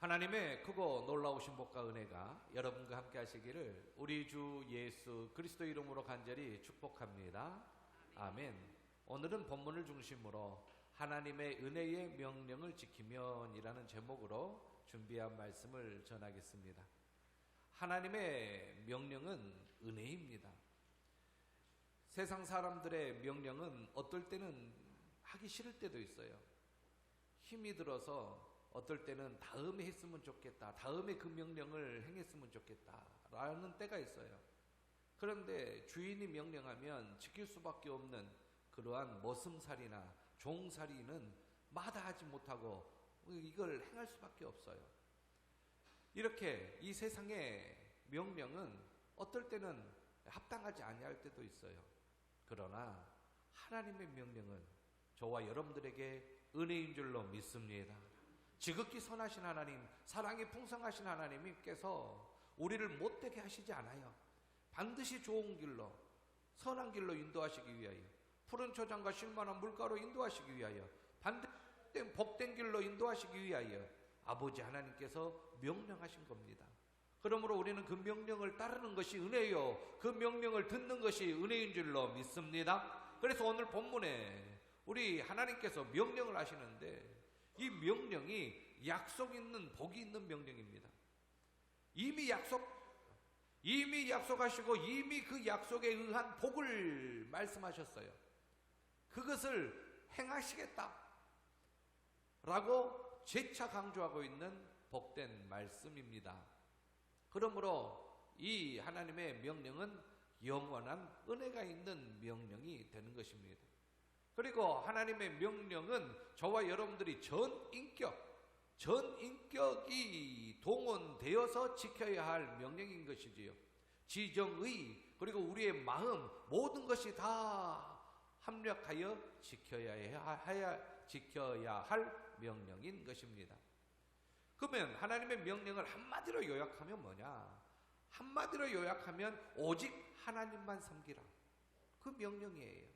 하나님의 크고 놀라우신 복과 은혜가 여러분과 함께 하시기를 우리 주 예수 그리스도 이름으로 간절히 축복합니다. 아멘. 오늘은 본문을 중심으로 하나님의 은혜의 명령을 지키면이라는 제목으로 준비한 말씀을 전하겠습니다. 하나님의 명령은 은혜입니다. 세상 사람들의 명령은 어떨 때는 하기 싫을 때도 있어요. 힘이 들어서 어떨 때는 다음에 했으면 좋겠다, 다음에 그 명령을 행했으면 좋겠다 라는 때가 있어요. 그런데 주인이 명령하면 지킬 수밖에 없는 그러한 머슴살이나 종살이는 마다하지 못하고 이걸 행할 수밖에 없어요. 이렇게 이 세상의 명령은 어떨 때는 합당하지 아니할 때도 있어요. 그러나 하나님의 명령은 저와 여러분들에게 은혜인 줄로 믿습니다. 지극히 선하신 하나님, 사랑이 풍성하신 하나님께서 우리를 못되게 하시지 않아요. 반드시 좋은 길로, 선한 길로 인도하시기 위하여, 푸른 초장과 쉴만한 물가로 인도하시기 위하여, 반드시 복된 길로 인도하시기 위하여 아버지 하나님께서 명령하신 겁니다. 그러므로 우리는 그 명령을 따르는 것이 은혜요, 그 명령을 듣는 것이 은혜인 줄로 믿습니다. 그래서 오늘 본문에 우리 하나님께서 명령을 하시는데 이 명령이 약속 있는, 복이 있는 명령입니다. 이미 약속하시고 이미 그 약속에 의한 복을 말씀하셨어요. 그것을 행하시겠다 라고 재차 강조하고 있는 복된 말씀입니다. 그러므로 이 하나님의 명령은 영원한 은혜가 있는 명령이 되는 것입니다. 그리고 하나님의 명령은 저와 여러분들이 전인격이 동원되어서 지켜야 할 명령인 것이지요. 지정의, 그리고 우리의 마음, 모든 것이 다 합력하여 지켜야 할 명령인 것입니다. 그러면 하나님의 명령을 한마디로 요약하면 뭐냐? 한마디로 요약하면 오직 하나님만 섬기라. 그 명령이에요.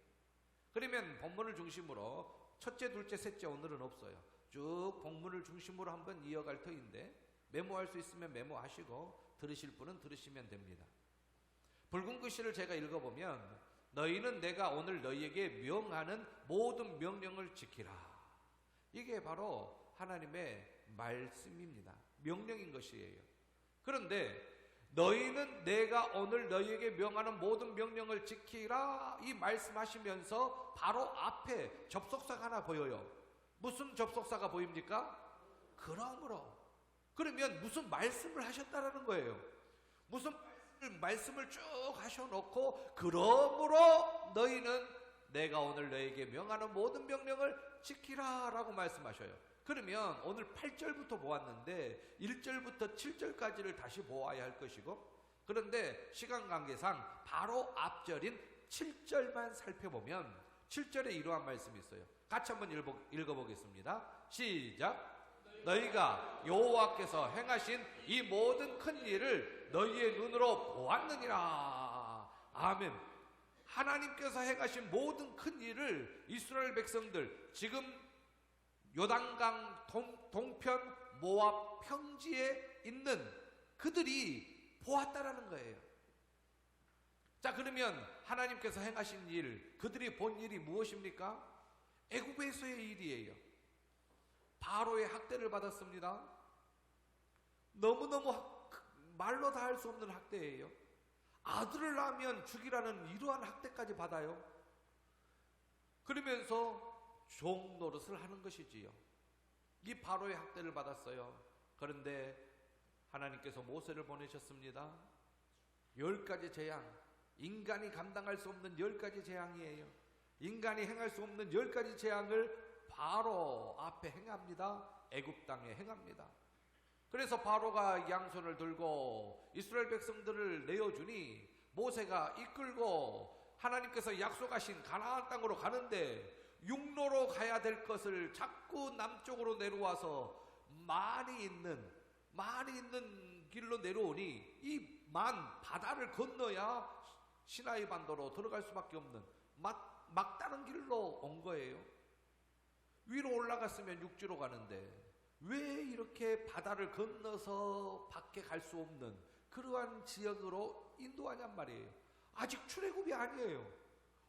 그러면 본문을 중심으로 첫째, 둘째, 셋째 오늘은 없어요. 쭉 본문을 중심으로 한번 이어갈 터인데 메모할 수 있으면 메모하시고 들으실 분은 들으시면 됩니다. 붉은 글씨를 제가 읽어보면 너희는 내가 오늘 너희에게 명하는 모든 명령을 지키라. 이게 바로 하나님의 말씀입니다. 명령인 것이에요. 그런데 너희는 내가 오늘 너희에게 명하는 모든 명령을 지키라 이 말씀하시면서 바로 앞에 접속사가 하나 보여요. 무슨 접속사가 보입니까? 그러므로. 그러면 무슨 말씀을 하셨다라는 거예요. 무슨 말씀을 쭉 하셔놓고 그러므로 너희는 내가 오늘 너희에게 명하는 모든 명령을 지키라 라고 말씀하셔요. 그러면 오늘 8절부터 보았는데 1절부터 7절까지를 다시 보아야 할 것이고, 그런데 시간 관계상 바로 앞절인 7절만 살펴보면 7절에 이러한 말씀이 있어요. 같이 한번 읽어보겠습니다. 시작. 너희가 여호와께서 행하신 이 모든 큰 일을 너희의 눈으로 보았느니라. 아멘. 하나님께서 행하신 모든 큰 일을 이스라엘 백성들, 지금 요단강 동편 모압 평지에 있는 그들이 보았다라는 거예요. 자, 그러면 하나님께서 행하신 일, 그들이 본 일이 무엇입니까? 애굽에서의 일이에요. 바로의 학대를 받았습니다. 너무너무 말로 다 할 수 없는 학대예요. 아들을 낳으면 죽이라는 이러한 학대까지 받아요. 그러면서 종 노릇을 하는 것이지요. 이 바로의 학대를 받았어요. 그런데 하나님께서 모세를 보내셨습니다. 10가지 재앙, 인간이 감당할 수 없는 10가지 재앙이에요. 인간이 행할 수 없는 10가지 재앙을 바로 앞에 행합니다. 애굽 땅에 행합니다. 그래서 바로가 양손을 들고 이스라엘 백성들을 내어주니 모세가 이끌고 하나님께서 약속하신 가나안 땅으로 가는데 육로로 가야 될 것을 자꾸 남쪽으로 내려와서 많이 있는 길로 내려오니 이 바다를 건너야 시나이 반도로 들어갈 수밖에 없는 막다른 길로 온 거예요. 위로 올라갔으면 육지로 가는데 왜 이렇게 이렇게 바다를 건너서 밖에 갈 수 없는 그러한 지역으로 인도하냔 말이에요. 아직 출애굽이 아니에요.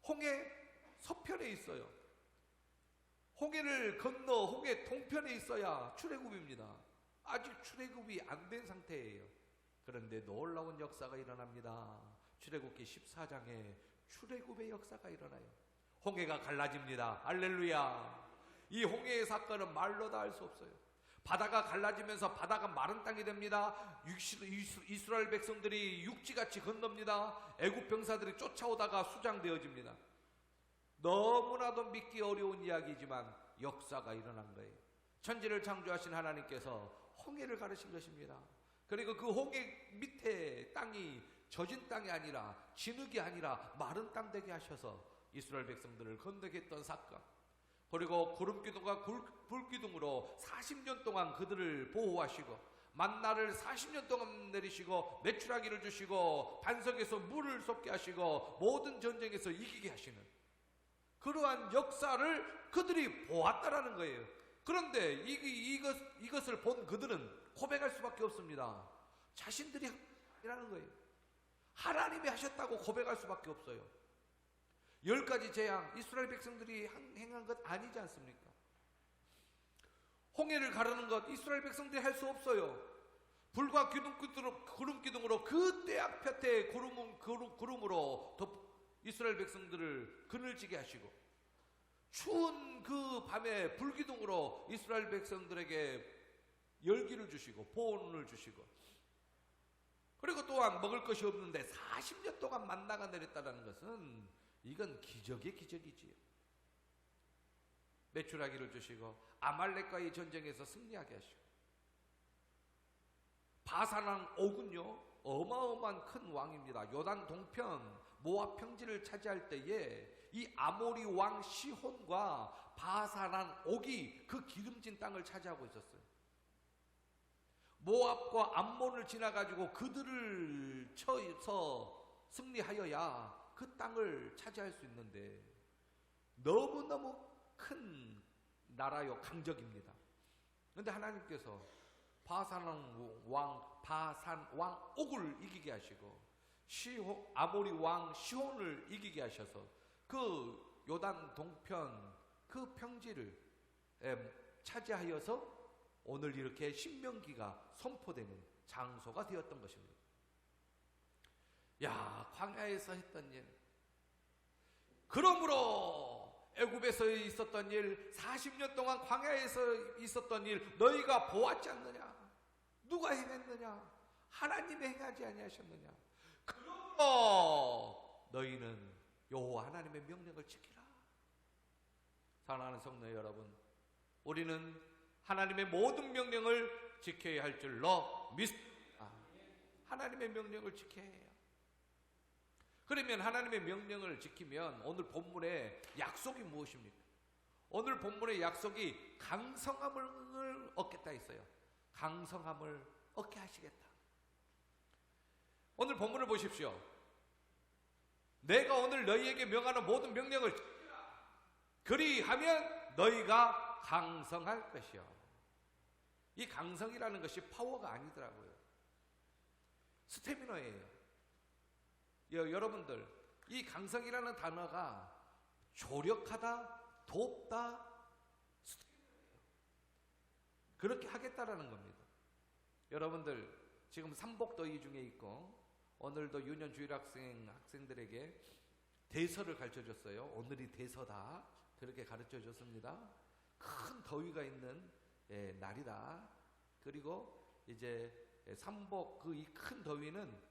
홍해 서편에 있어요. 홍해를 건너 홍해 동편에 있어야 출애굽입니다. 아직 출애굽이 안 된 상태예요. 그런데 놀라운 역사가 일어납니다. 출애굽기 14장에 출애굽의 역사가 일어나요. 홍해가 갈라집니다. 할렐루야. 이 홍해의 사건은 말로 다 할 수 없어요. 바다가 갈라지면서 바다가 마른 땅이 됩니다. 이스라엘 백성들이 육지같이 건넙니다. 애굽 병사들이 쫓아오다가 수장되어집니다. 너무나도 믿기 어려운 이야기지만 역사가 일어난 거예요. 천지를 창조하신 하나님께서 홍해를 가르신 것입니다. 그리고 그 홍해 밑에 땅이 젖은 땅이 아니라 진흙이 아니라 마른 땅 되게 하셔서 이스라엘 백성들을 건너게 했던 사건. 그리고 구름기둥과 불기둥으로 40년 동안 그들을 보호하시고 만나를 40년 동안 내리시고 메추라기를 주시고 반석에서 물을 쏟게 하시고 모든 전쟁에서 이기게 하시는 그러한 역사를 그들이 보았다라는 거예요. 그런데 이것을 본 그들은 고백할 수밖에 없습니다. 자신들이 이라는 거예요. 하나님이 하셨다고 고백할 수밖에 없어요. 10가지 재앙 이스라엘 백성들이 행한 것 아니지 않습니까? 홍해를 가르는 것 이스라엘 백성들이 할 수 없어요. 불과 구름기둥으로 그 떼약 볕에 구름으로 이스라엘 백성들을 그늘지게 하시고 추운 그 밤에 불기둥으로 이스라엘 백성들에게 열기를 주시고 보온을 주시고 그리고 또한 먹을 것이 없는데 40년 동안 만나가 내렸다는 것은 이건 기적의 기적이지요. 메추라기를 주시고 아말렉과의 전쟁에서 승리하게 하시고 바산왕 옥은요 어마어마한 큰 왕입니다. 요단 동편 모압 평지를 차지할 때에 이 아모리 왕 시혼과 바산왕 옥이 그 기름진 땅을 차지하고 있었어요. 모압과 암몬을 지나가지고 그들을 쳐서 승리하여야 그 땅을 차지할 수 있는데 너무너무 큰 나라요 강적입니다. 그런데 하나님께서 바산 왕 옥을 이기게 하시고 아모리 왕 시혼을 이기게 하셔서 그 요단 동편 그 평지를 차지하여서 오늘 이렇게 신명기가 선포되는 장소가 되었던 것입니다. 야, 광야에서 했던 일, 그러므로 애굽에서 있었던 일, 40년 동안 광야에서 있었던 일 너희가 보았지 않느냐? 누가 행했느냐? 하나님이 행하지 아니하셨느냐? 그러므로 너희는 여호와 하나님의 명령을 지키라. 사랑하는 성도 여러분, 우리는 하나님의 모든 명령을 지켜야 할 줄로 믿습니다. 하나님의 명령을 지켜야 해요. 그러면 하나님의 명령을 지키면 오늘 본문의 약속이 무엇입니까? 오늘 본문의 약속이 강성함을 얻겠다 했어요. 강성함을 얻게 하시겠다. 오늘 본문을 보십시오. 내가 오늘 너희에게 명하는 모든 명령을 지키라. 그리하면 너희가 강성할 것이요. 이 강성이라는 것이 파워가 아니더라고요. 스태미너예요. 여러분들, 이 강성이라는 단어가 조력하다, 돕다, 그렇게 하겠다라는 겁니다. 여러분들, 지금 삼복더위 중에 있고 오늘도 유년 주일 학생들에게 대서를 가르쳐줬어요. 오늘이 대서다. 그렇게 가르쳐줬습니다. 큰 더위가 있는 날이다. 그리고 이제 삼복 그 이 큰 더위는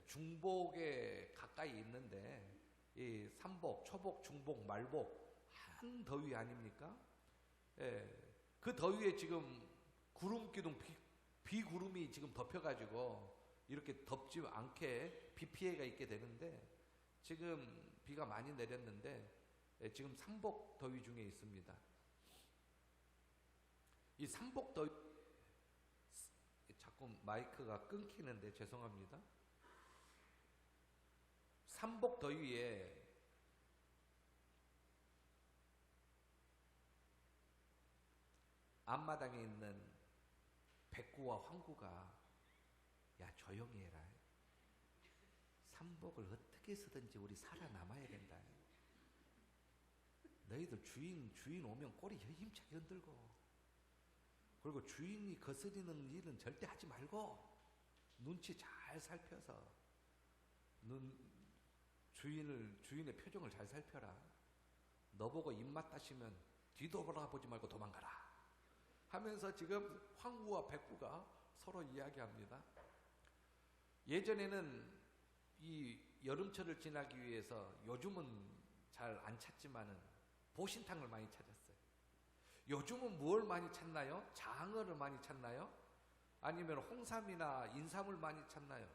중복에 가까이 있는데 이 삼복, 초복, 중복, 말복 한 더위 아닙니까? 그 더위에 지금 구름기둥 비구름이 지금 덮여가지고 이렇게 덥지 않게 비 피해가 있게 되는데 지금 비가 많이 내렸는데 지금 삼복 더위 중에 있습니다. 이 삼복 더위 자꾸 마이크가 끊기는데 죄송합니다. 삼복 더위에 앞마당에 있는 백구와 황구가 야 조용히 해라. 삼복을 어떻게 해서든지 우리 살아남아야 된다. 너희들 주인 오면 꼬리 힘차게 흔들고, 그리고 주인이 거스리는 일은 절대 하지 말고 눈치 잘 살펴서 주인의 표정을 잘 살펴라. 너보고 입맛 다시면 뒤돌아보지 말고 도망가라 하면서 지금 황구와 백구가 서로 이야기합니다. 예전에는 이 여름철을 지나기 위해서, 요즘은 잘 안 찾지만은 보신탕을 많이 찾았어요. 요즘은 뭘 많이 찾나요? 장어를 많이 찾나요? 아니면 홍삼이나 인삼을 많이 찾나요?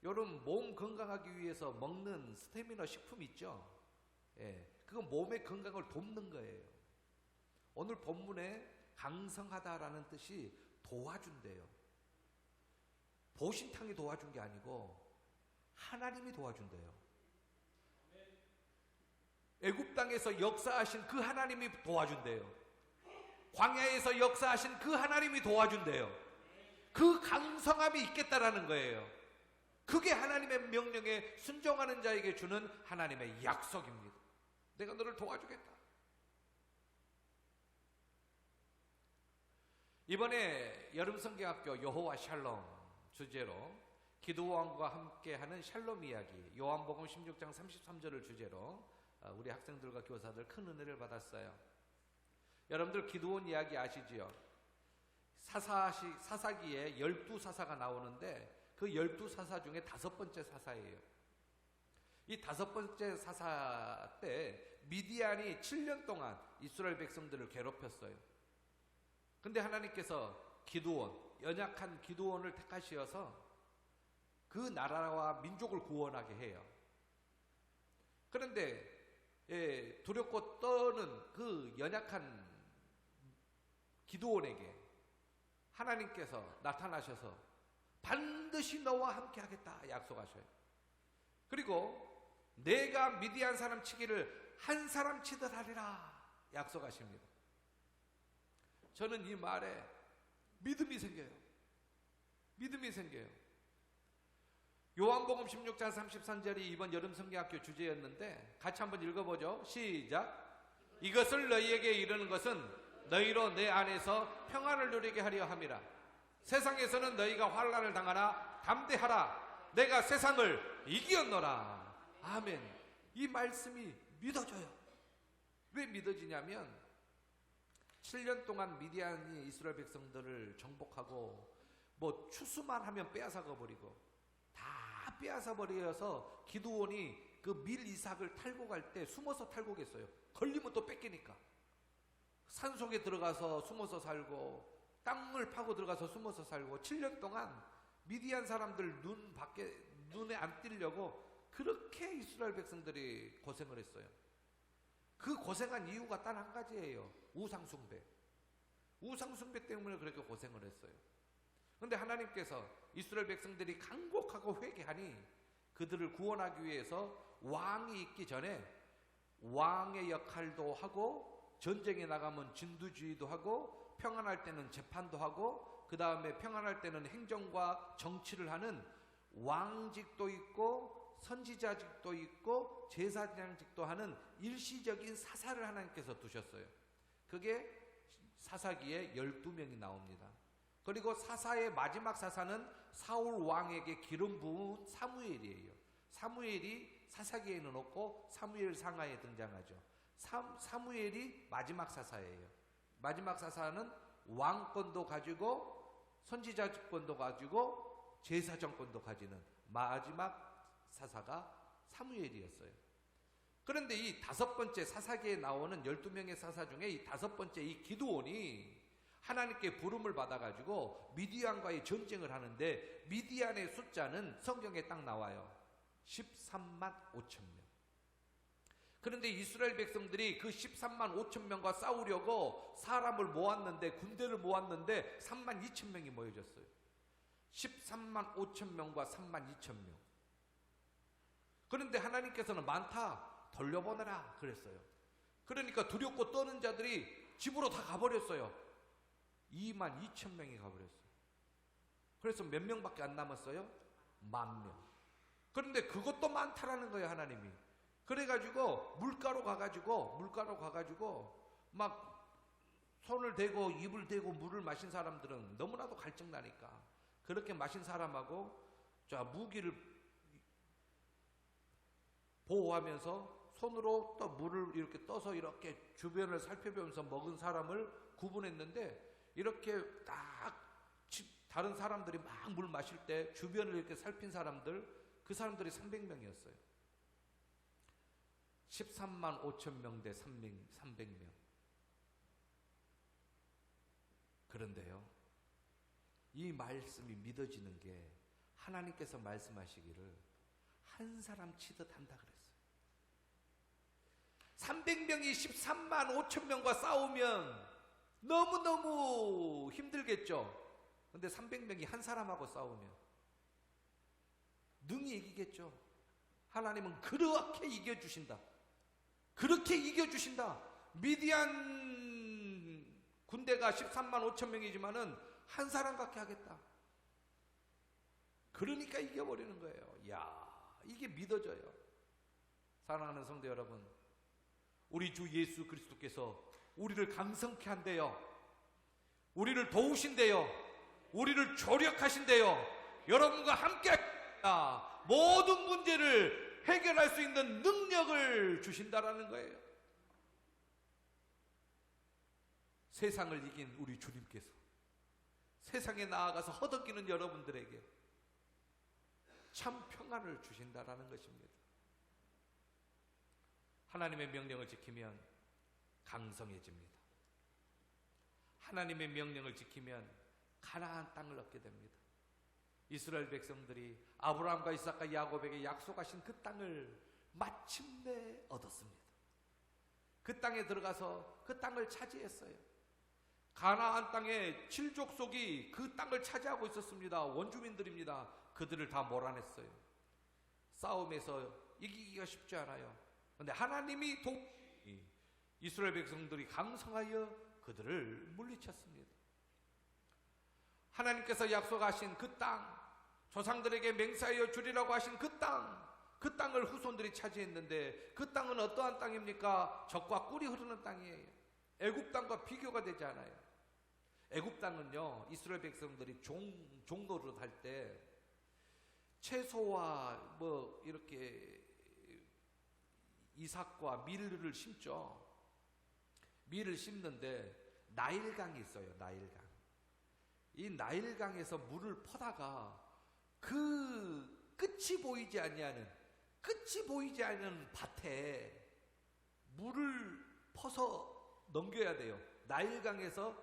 여러분 몸 건강하기 위해서 먹는 스태미너 식품 있죠? 예, 그건 몸의 건강을 돕는 거예요. 오늘 본문에 강성하다라는 뜻이 도와준대요. 보신탕이 도와준 게 아니고 하나님이 도와준대요. 애굽 땅에서 역사하신 그 하나님이 도와준대요. 광야에서 역사하신 그 하나님이 도와준대요. 그 강성함이 있겠다라는 거예요. 그게 하나님의 명령에 순종하는 자에게 주는 하나님의 약속입니다. 내가 너를 도와주겠다. 이번에 여름성경학교 여호와 샬롬 주제로 기드온과 함께하는 샬롬 이야기, 요한복음 16장 33절을 주제로 우리 학생들과 교사들 큰 은혜를 받았어요. 여러분들 기드온 이야기 아시지요? 사사기에 12사사가 나오는데 그 12사사 중에 5번째 사사예요. 이 5번째 사사 때 미디안이 7년 동안 이스라엘 백성들을 괴롭혔어요. 근데 하나님께서 기드온, 연약한 기드온을 택하시어서 그 나라와 민족을 구원하게 해요. 그런데 두렵고 떠는 그 연약한 기드온에게 하나님께서 나타나셔서 반드시 너와 함께 하겠다 약속하셔요. 그리고 내가 미디안 사람 치기를 한 사람 치듯 하리라 약속하십니다. 저는 이 말에 믿음이 생겨요. 믿음이 생겨요. 요한복음 16장 33절이 이번 여름성경학교 주제였는데 같이 한번 읽어보죠. 시작. 이것을 너희에게 이르는 것은 너희로 내 안에서 평안을 누리게 하려 함이라. 세상에서는 너희가 환난을 당하나 담대하라. 내가 세상을 이기었노라. 아멘. 이 말씀이 믿어져요. 왜 믿어지냐면 7년 동안 미디안이 이스라엘 백성들을 정복하고 뭐 추수만 하면 빼앗아가 버리고 다 빼앗아 버려서 기드온이 그 밀 이삭을 탈고 갈 때 숨어서 탈고 갔어요. 걸리면 또 뺏기니까. 산속에 들어가서 숨어서 살고 땅을 파고 들어가서 숨어서 살고 7년 동안 미디안 사람들 눈에 안 띄려고 그렇게 이스라엘 백성들이 고생을 했어요. 그 고생한 이유가 단 한 가지예요. 우상숭배. 우상숭배 때문에 그렇게 고생을 했어요. 그런데 하나님께서 이스라엘 백성들이 간곡하고 회개하니 그들을 구원하기 위해서 왕이 있기 전에 왕의 역할도 하고 전쟁에 나가면 진두지휘도 하고 평안할 때는 재판도 하고 그 다음에 평안할 때는 행정과 정치를 하는 왕직도 있고 선지자직도 있고 제사장직도 하는 일시적인 사사를 하나님께서 두셨어요. 그게 사사기에 12명이 나옵니다. 그리고 사사의 마지막 사사는 사울 왕에게 기름 부은 사무엘이에요. 사무엘이 사사기에는 없고 사무엘 상하에 등장하죠. 사무엘이 마지막 사사예요. 마지막 사사는 왕권도 가지고 선지자권도 가지고 제사장권도 가지는 마지막 사사가 사무엘이었어요. 그런데 이 5번째 사사기에 나오는 12명의 사사 중에 이 5번째 이 기드온이 하나님께 부름을 받아가지고 미디안과의 전쟁을 하는데 미디안의 숫자는 성경에 딱 나와요. 13만 5천 명. 그런데 이스라엘 백성들이 그 13만 5천 명과 싸우려고 사람을 모았는데 군대를 모았는데 3만 2천 명이 모여졌어요. 13만 5천 명과 3만 2천 명. 그런데 하나님께서는 많다 돌려보내라 그랬어요. 그러니까 두렵고 떠는 자들이 집으로 다 가버렸어요. 2만 2천 명이 가버렸어요. 그래서 몇 명밖에 안 남았어요? 10,000명. 그런데 그것도 많다라는 거예요, 하나님이. 그래가지고 물가로 가가지고 막 손을 대고 입을 대고 물을 마신 사람들은 너무나도 갈증나니까 그렇게 마신 사람하고 자 무기를 보호하면서 손으로 또 물을 이렇게 떠서 이렇게 주변을 살펴보면서 먹은 사람을 구분했는데, 이렇게 딱 다른 사람들이 막 물 마실 때 주변을 이렇게 살핀 사람들, 그 사람들이 300명이었어요. 13만 5천 명 대 300명. 그런데요, 이 말씀이 믿어지는 게 하나님께서 말씀하시기를 한 사람 치듯 한다 그랬어요. 300명이 13만 5천 명과 싸우면 너무너무 힘들겠죠. 근데 300명이 한 사람하고 싸우면 능히 이기겠죠. 하나님은 그렇게 이겨주신다. 그렇게 이겨주신다. 미디안 군대가 13만 5천 명이지만은 한 사람 갖게 하겠다. 그러니까 이겨버리는 거예요. 야, 이게 믿어져요. 사랑하는 성도 여러분, 우리 주 예수 그리스도께서 우리를 강성케 한대요. 우리를 도우신대요. 우리를 조력하신대요. 여러분과 함께 모든 문제를 해결할 수 있는 능력을 주신다라는 거예요. 세상을 이긴 우리 주님께서 세상에 나아가서 허덕이는 여러분들에게 참 평안을 주신다라는 것입니다. 하나님의 명령을 지키면 강성해집니다. 하나님의 명령을 지키면 가나안 땅을 얻게 됩니다. 이스라엘 백성들이 아브라함과 이삭과 야곱에게 약속하신 그 땅을 마침내 얻었습니다. 그 땅에 들어가서 그 땅을 차지했어요. 가나안 땅의 7족속이 그 땅을 차지하고 있었습니다. 원주민들입니다. 그들을 다 몰아냈어요. 싸움에서 이기기가 쉽지 않아요. 그런데 하나님이 이스라엘 백성들이 강성하여 그들을 물리쳤습니다. 하나님께서 약속하신 그 땅, 조상들에게 맹세하여 주리라고 하신 그 땅을 후손들이 차지했는데, 그 땅은 어떠한 땅입니까? 젖과 꿀이 흐르는 땅이에요. 애굽 땅과 비교가 되지 않아요. 애굽 땅은요, 이스라엘 백성들이 종노릇 할 때 채소와 뭐 이렇게 이삭과 밀을 심죠. 밀을 심는데 나일강이 있어요. 나일강. 이 나일강에서 물을 퍼다가 그 끝이 보이지 않는 밭에 물을 퍼서 넘겨야 돼요. 나일강에서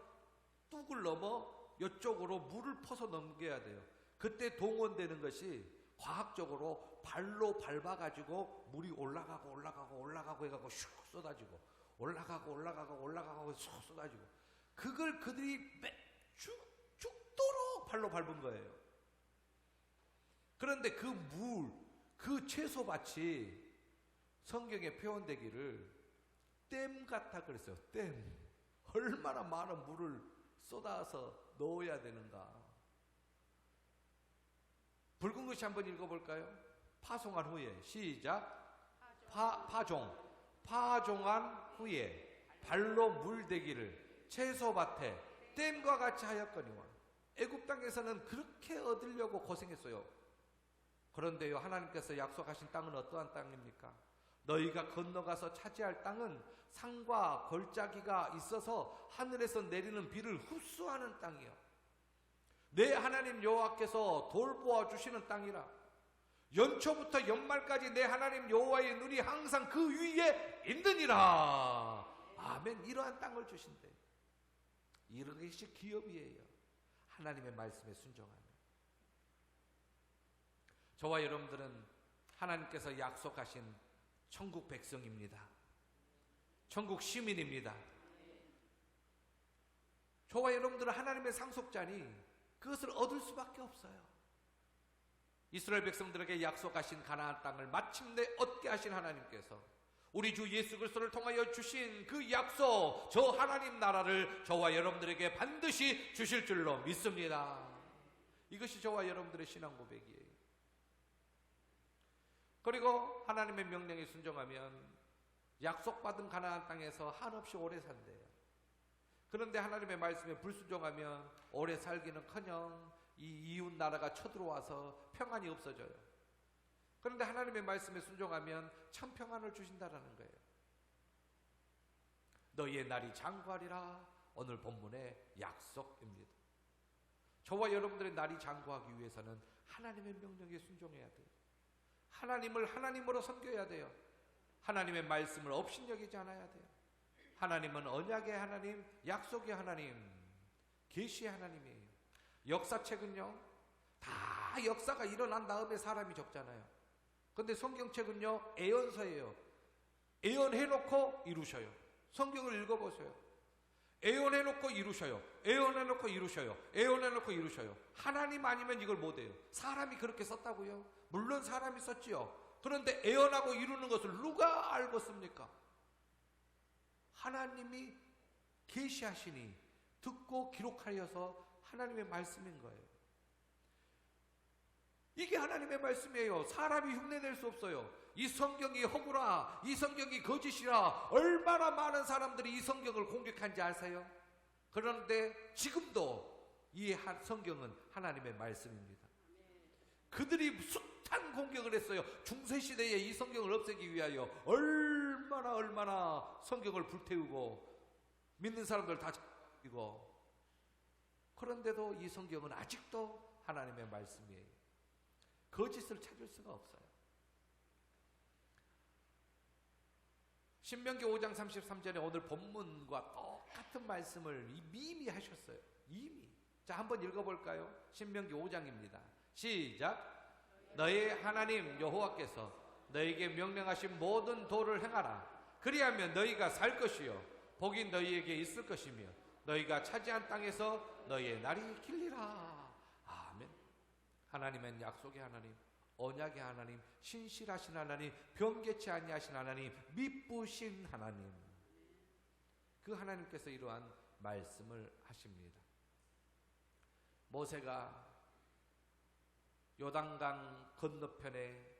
뚝을 넘어 이쪽으로 물을 퍼서 넘겨야 돼요. 그때 동원되는 것이 과학적으로 발로 밟아가지고 물이 올라가고 해가지고 슉 쏟아지고 올라가고 슉 쏟아지고, 그걸 그들이 죽도록 발로 밟은 거예요. 그런데 그 채소밭이 성경에 표현되기를 댐 같다 그랬어요. 댐. 얼마나 많은 물을 쏟아서 넣어야 되는가. 붉은 글씨 한번 읽어볼까요? 파송한 후에. 시작. 파종한 후에 발로 물대기를 채소밭에 댐과 같이 하였거니와. 애굽 땅에서는 그렇게 얻으려고 고생했어요. 그런데요, 하나님께서 약속하신 땅은 어떠한 땅입니까? 너희가 건너가서 차지할 땅은 산과 골짜기가 있어서 하늘에서 내리는 비를 흡수하는 땅이요, 내 하나님 여호와께서 돌보아 주시는 땅이라. 연초부터 연말까지 내 하나님 여호와의 눈이 항상 그 위에 있느니라. 아멘. 이러한 땅을 주신대. 이런 것이 기업이에요. 하나님의 말씀에 순종하면. 저와 여러분들은 하나님께서 약속하신 천국 백성입니다. 천국 시민입니다. 저와 여러분들은 하나님의 상속자니 그것을 얻을 수밖에 없어요. 이스라엘 백성들에게 약속하신 가나안 땅을 마침내 얻게 하신 하나님께서 우리 주 예수 그리스도를 통하여 주신 그 약속, 저 하나님 나라를 저와 여러분들에게 반드시 주실 줄로 믿습니다. 이것이 저와 여러분들의 신앙 고백이에요. 그리고 하나님의 명령에 순종하면 약속받은 가나안 땅에서 한없이 오래 산대요. 그런데 하나님의 말씀에 불순종하면 오래 살기는커녕 이 이웃 나라가 쳐들어와서 평안이 없어져요. 그런데 하나님의 말씀에 순종하면 참 평안을 주신다라는 거예요. 너희의 날이 장구하리라, 오늘 본문의 약속입니다. 저와 여러분들의 날이 장구하기 위해서는 하나님의 명령에 순종해야 돼요. 하나님을 하나님으로 섬겨야 돼요. 하나님의 말씀을 업신여기지 않아야 돼요. 하나님은 언약의 하나님, 약속의 하나님, 계시의 하나님이에요. 역사책은요, 다 역사가 일어난 다음에 사람이 적잖아요. 근데 성경책은요, 애언서예요. 애언해놓고 이루셔요. 성경을 읽어보세요. 애언해놓고 이루셔요. 애언해놓고 이루셔요. 애언해놓고 이루셔요. 하나님 아니면 이걸 못해요. 사람이 그렇게 썼다고요? 물론 사람이 썼지요. 그런데 애언하고 이루는 것을 누가 알고 씁니까? 하나님이 계시하시니 듣고 기록하여서 하나님의 말씀인 거예요. 이게 하나님의 말씀이에요. 사람이 흉내낼 수 없어요. 이 성경이 허구라, 이 성경이 거짓이라, 얼마나 많은 사람들이 이 성경을 공격한지 아세요? 그런데 지금도 이 성경은 하나님의 말씀입니다. 그들이 숱한 공격을 했어요. 중세시대에 이 성경을 없애기 위하여 얼마나 성경을 불태우고 믿는 사람들 다 죽이고, 그런데도 이 성경은 아직도 하나님의 말씀이에요. 거짓을 찾을 수가 없어요. 신명기 5장 33절에 오늘 본문과 똑같은 말씀을 이미 하셨어요. 이미. 자, 한번 읽어볼까요? 신명기 5장입니다. 시작. 너희 하나님 여호와께서 너희에게 명령하신 모든 도를 행하라. 그리하면 너희가 살 것이요 복이 너희에게 있을 것이며 너희가 차지한 땅에서 너희의 날이 길리라. 아멘. 하나님은 약속의 하나님, 언약의 하나님, 신실하신 하나님, 변개치 아니하신 하나님, 미쁘신 하나님. 그 하나님께서 이러한 말씀을 하십니다. 모세가 요단강 건너편에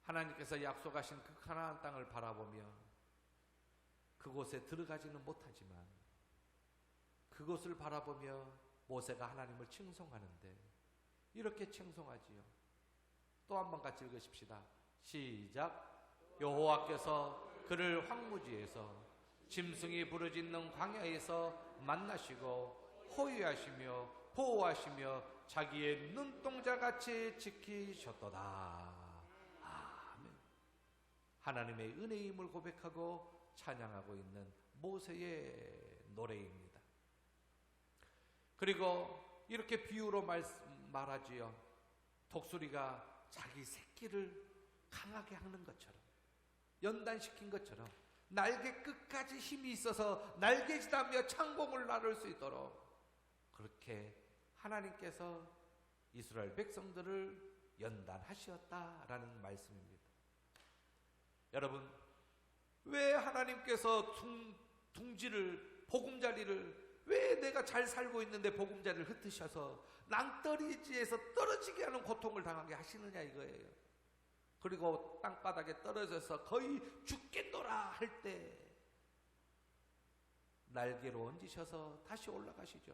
하나님께서 약속하신 그 가나안 땅을 바라보며 그곳에 들어가지는 못하지만 그곳을 바라보며 모세가 하나님을 칭송하는데 이렇게 칭송하지요. 또 한 번 같이 읽으십시다. 시작. 여호와께서 그를 황무지에서 짐승이 부르짖는 광야에서 만나시고 호위하시며 보호하시며 자기의 눈동자같이 지키셨도다. 아멘. 하나님의 은혜임을 고백하고 찬양하고 있는 모세의 노래입니다. 그리고 이렇게 비유로 말하지요. 독수리가 자기 새끼를 강하게 하는 것처럼, 연단시킨 것처럼 날개 끝까지 힘이 있어서 날개짓하며 창공을 나를 수 있도록 그렇게 하나님께서 이스라엘 백성들을 연단하셨다라는 말씀입니다. 여러분, 왜 하나님께서 둥지를, 보금자리를, 왜 내가 잘 살고 있는데 보금자리를 흩으셔서 낭떠러지에서 떨어지게 하는 고통을 당하게 하시느냐 이거예요. 그리고 땅바닥에 떨어져서 거의 죽겠노라 할 때 날개로 얹으셔서 다시 올라가시죠.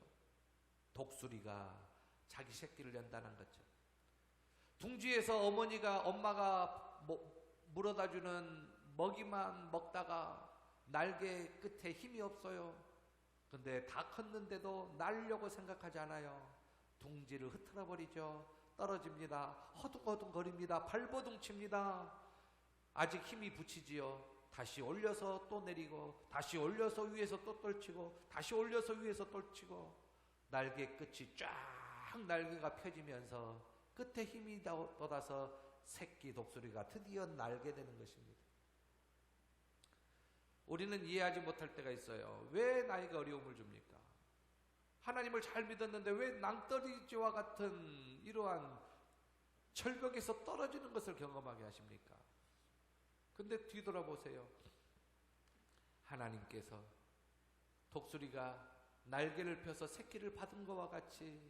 독수리가 자기 새끼를 연단한 거죠. 둥지에서 엄마가 물어다 주는 먹이만 먹다가 날개 끝에 힘이 없어요. 근데 다 컸는데도 날려고 생각하지 않아요. 둥지를 흐트러 버리죠. 떨어집니다. 허둥허둥거립니다. 발버둥 칩니다. 아직 힘이 붙이지요. 다시 올려서 또 내리고, 다시 올려서 위에서 또 떨치고, 다시 올려서 위에서 떨치고, 날개 끝이 쫙 날개가 펴지면서 끝에 힘이 돋아서 새끼 독수리가 드디어 날게 되는 것입니다. 우리는 이해하지 못할 때가 있어요. 왜 나에게 어려움을 줍니까? 하나님을 잘 믿었는데 왜 낭떠러지와 같은 이러한 절벽에서 떨어지는 것을 경험하게 하십니까? 근데 뒤돌아보세요. 하나님께서 독수리가 날개를 펴서 새끼를 받은 것과 같이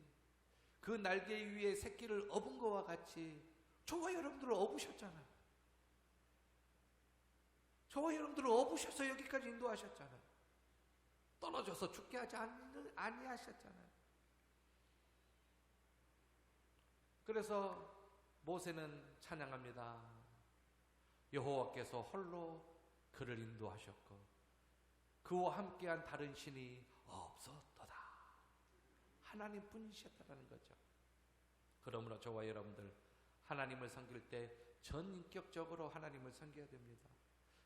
그 날개 위에 새끼를 업은 것과 같이 저와 여러분들을 업으셨잖아요. 저와 여러분들을 업으셔서 여기까지 인도하셨잖아요. 떨어져서 죽게 하지 아니하셨잖아요. 그래서 모세는 찬양합니다. 여호와께서 홀로 그를 인도하셨고 그와 함께한 다른 신이 없었도다. 하나님 뿐이셨다는 거죠. 그러므로 저와 여러분들 하나님을 섬길 때 전인격적으로 하나님을 섬겨야 됩니다.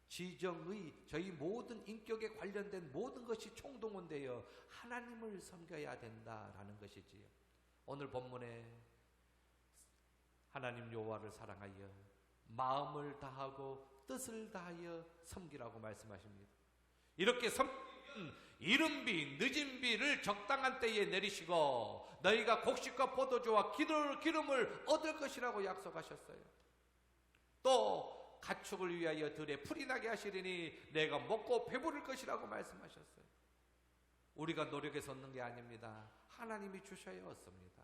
지정의 저희 모든 인격에 관련된 모든 것이 총동원되어 하나님을 섬겨야 된다라는 것이지요. 오늘 본문에 하나님 여호와를 사랑하여 마음을 다하고 뜻을 다하여 섬기라고 말씀하십니다. 이렇게 섬기면 이른 비 늦은 비를 적당한 때에 내리시고 너희가 곡식과 포도주와 기름을 얻을 것이라고 약속하셨어요. 또 가축을 위하여 들에 풀이 나게 하시리니 내가 먹고 배부를 것이라고 말씀하셨어요. 우리가 노력해서 얻는 게 아닙니다. 하나님이 주셔야 얻습니다.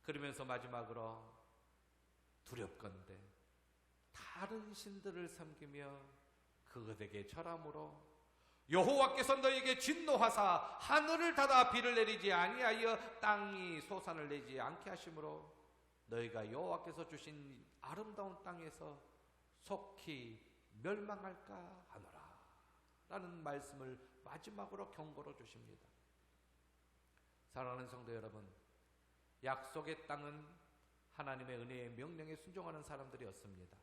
그러면서 마지막으로 두렵건대 다른 신들을 섬기며 그것에게 절함으로 여호와께서 너희에게 진노하사 하늘을 닫아 비를 내리지 아니하여 땅이 소산을 내지 않게 하심으로 너희가 여호와께서 주신 아름다운 땅에서 속히 멸망할까 하노라 라는 말씀을 마지막으로 경고로 주십니다. 사랑하는 성도 여러분, 약속의 땅은 하나님의 은혜의 명령에 순종하는 사람들이었습니다.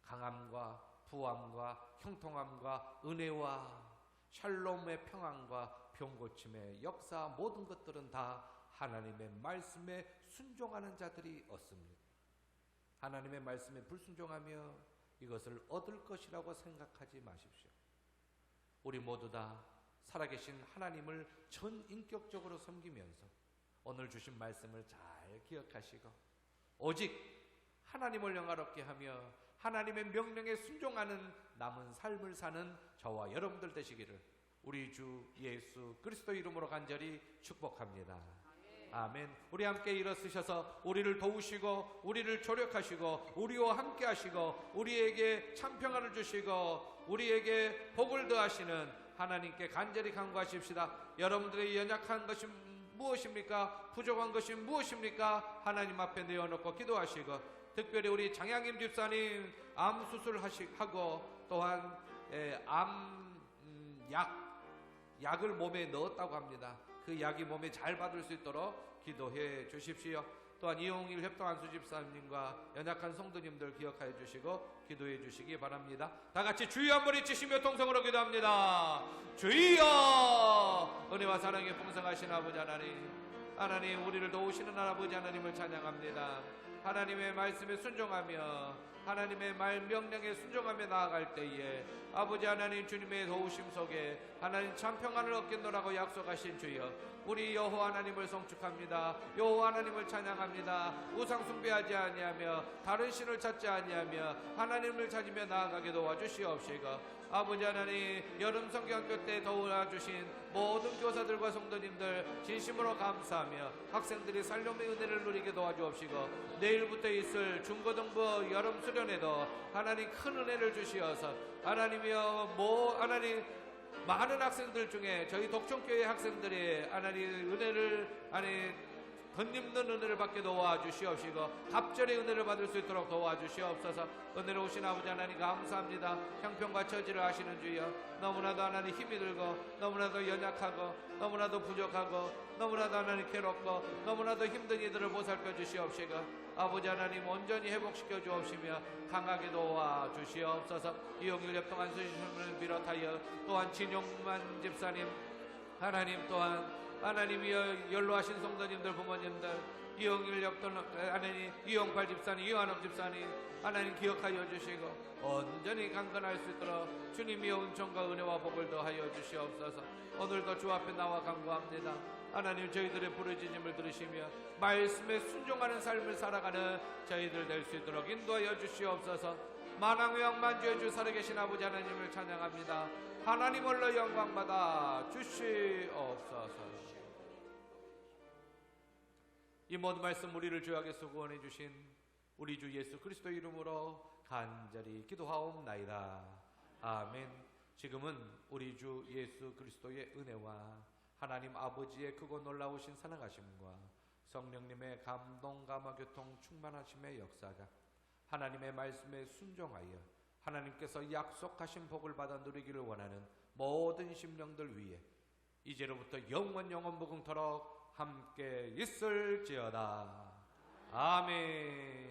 강함과 부함과 형통함과 은혜와 샬롬의 평안과 병고침의 역사 모든 것들은 다 하나님의 말씀에 순종하는 자들이 얻습니다. 하나님의 말씀에 불순종하며 이것을 얻을 것이라고 생각하지 마십시오. 우리 모두 다 살아계신 하나님을 전인격적으로 섬기면서 오늘 주신 말씀을 잘 기억하시고 오직 하나님을 영화롭게 하며 하나님의 명령에 순종하는 남은 삶을 사는 저와 여러분들 되시기를 우리 주 예수 그리스도 이름으로 간절히 축복합니다. 아멘. 우리 함께 일어서셔서 우리를 도우시고 우리를 조력하시고 우리와 함께 하시고 우리에게 참 평안을 주시고 우리에게 복을 더하시는 하나님께 간절히 간구하십시다. 여러분들의 연약한 것이 무엇입니까? 부족한 것이 무엇입니까? 하나님 앞에 내어놓고 기도하시고 특별히 우리 장양임 집사님 암 수술하고 또한 약을 몸에 넣었다고 합니다. 그 약이 몸에 잘 받을 수 있도록 기도해 주십시오. 또한 이용일 협동안수 집사님과 연약한 성도님들 기억하여 주시고 기도해 주시기 바랍니다. 다 같이 주여 한번 외치시며 통성으로 기도합니다. 주여! 은혜와 사랑에 풍성하신 아버지 하나님 우리를 도우시는 아버지 하나님을 찬양합니다. 하나님의 말씀에 순종하며 하나님의 말 명령에 순종하며 나아갈 때에 아버지 하나님 주님의 도우심 속에 하나님 참 평안을 얻겠노라고 약속하신 주여 우리 여호와 하나님을 송축합니다. 여호와 하나님을 찬양합니다. 우상 숭배하지 아니하며 다른 신을 찾지 아니하며 하나님을 찾으며 나아가게 도와주시옵시고 아버지 하나님 여름 성경학교 때 도와주신 모든 교사들과 성도님들 진심으로 감사하며 학생들이 살림의 은혜를 누리게 도와주옵시고 내일부터 있을 중고등부 여름 수련회도 하나님 큰 은혜를 주시어서 하나님이여 하나님 많은 학생들 중에 저희 독촌교회 학생들이 하나님 은혜를 덧입는 은혜를 받게 도와주시옵시고 갑절의 은혜를 받을 수 있도록 도와주시옵소서. 은혜로우신 아버지 하나님 감사합니다. 형편과 처지를 아시는 주여 너무나도 하나님 힘이 들고 너무나도 연약하고 너무나도 부족하고 너무나도 하나님 괴롭고 너무나도 힘든 이들을 보살펴 주시옵시고 아버지 하나님 온전히 회복시켜 주옵시며 강하게 도와주시옵소서. 이용일 협동안 수님을 비롯하여 또한 진용만 집사님 하나님 또한 하나님이여 연로하신 성도님들 부모님들 이용일 협동 하나님 이용팔 집사님 이완옥 집사님 하나님 기억하여 주시고 온전히 강건할 수 있도록 주님이여 은총과 은혜와 복을 더하여 주시옵소서. 오늘도 주 앞에 나와 간구합니다. 하나님 저희들의 부르짖음을 들으시며 말씀에 순종하는 삶을 살아가는 저희들 될 수 있도록 인도하여 주시옵소서. 만왕의 만주의 주 살아계신 아버지 하나님을 찬양합니다. 하나님 홀로 영광받아 주시옵소서. 이 모든 말씀 우리를 주야께서 구원해 주신 우리 주 예수 그리스도 이름으로 간절히 기도하옵나이다. 아멘. 지금은 우리 주 예수 그리스도의 은혜와 하나님 아버지의 크고 놀라우신 사랑하심과 성령님의 감동 감화 교통 충만하심의 역사가 하나님의 말씀에 순종하여 하나님께서 약속하신 복을 받아 누리기를 원하는 모든 심령들 위해 이제로부터 영원 무궁토록 함께 있을지어다. 아멘.